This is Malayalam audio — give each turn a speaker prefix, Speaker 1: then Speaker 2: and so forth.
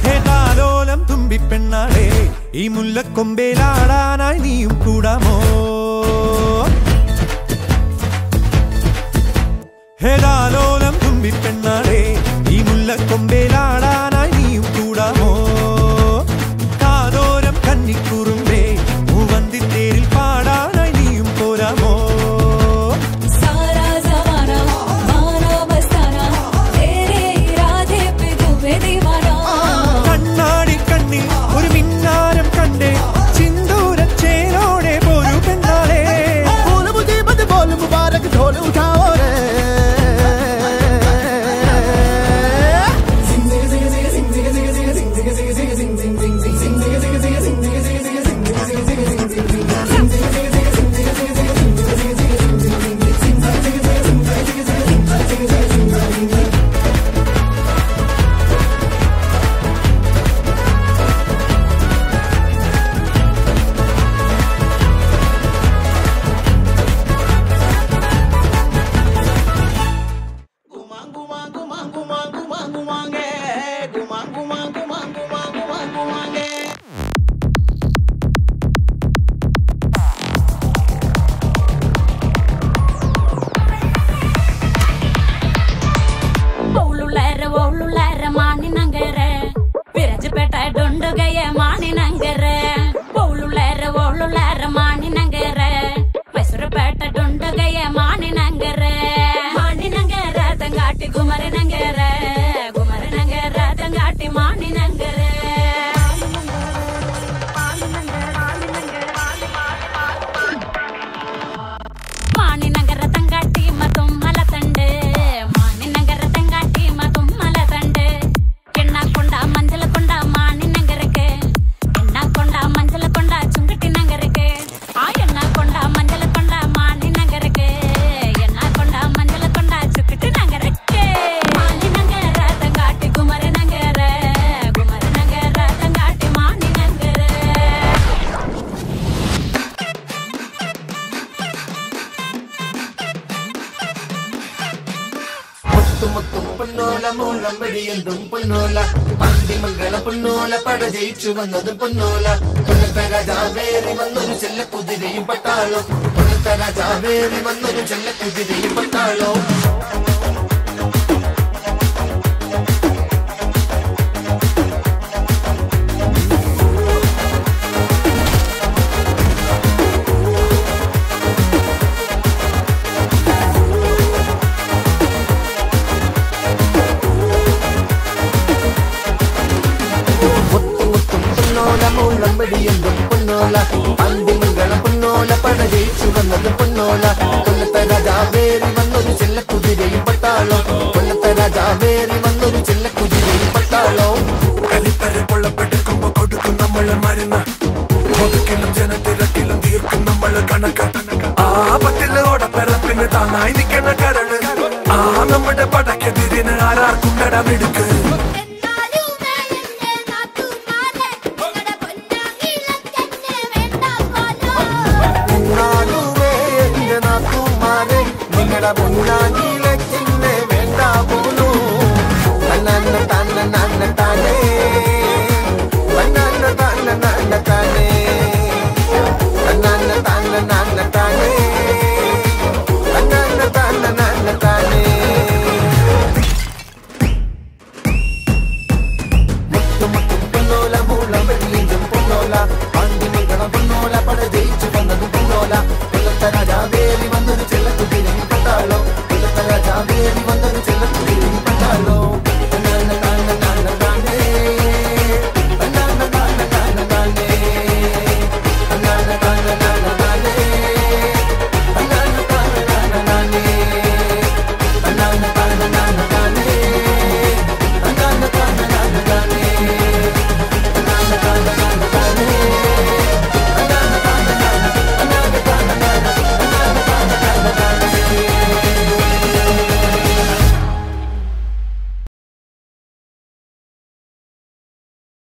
Speaker 1: ഹേതാലോലം തുമ്പിപ്പെണ്ണാളെ ഈ മുല്ലക്കൊമ്പേലാടാനായി നീയും കൂടാമോ ഹേതാലോലം തുമ്പിപ്പെണ്ണാളെ ഈ മുല്ലക്കൊമ്പേലാടാനായി നീയും കൂടാമോ കാതോരം കന്നിക്കുറുമ്പേ മൂവന്തിത്തേരിൽ പാടാനായി നീയും പോരാമോ കണ്ണാടി കണ്ണിൽ ഒരു മിന്നാരം കണ്ടേ സിന്ദൂരച്ചേലോടെ പോരു പെണ്ണാളെ
Speaker 2: ജയിച്ചു വന്നതും പൊന്നോല പൊന്നത്തെ രാജാവേറി വന്നൊരു ചെല്ലക്കുതിരയും പട്ടാളോ പൊന്നത്തെ രാജാവേറി വന്നൊരു ചെല്ലക്കുതിരയും പട്ടാളോ പന്തിമംഗളം പൊന്നോല പട ജയിച്ചു വന്നത് പൊന്നോല കൊല്ലത്തെ രാജാവേറി വന്നൊരു ചെല്ലക്കുതിരയും പട്ടാളോ കൊല്ലത്തെ രാജാവേറി വന്നൊരു ചെല്ലക്കുതിരയും പട്ടാളോ കളിപ്പര പൊള്ളപ്പെട്ടെടുക്കുമ്പോ കൊടുക്കും നമ്മള് മരുന്ന് ഒതുക്കിലും ജനത്തിരക്കിലും തീർക്കും നമ്മള് കണക്ക് ആ പട്ടില് ഓടപ്പിറപ്പിന് താങ്ങായി നിൽക്കണ കരള് ആ നമ്മുടെ പടക്കെതിരിന് ആരാർക്കും കടമെടുക്ക് പൊന്നാങ്കിലെ ചിന്നെ വേണ്ട പോലൂ തന്നെ തന്നെ തന്നെ തന്നെ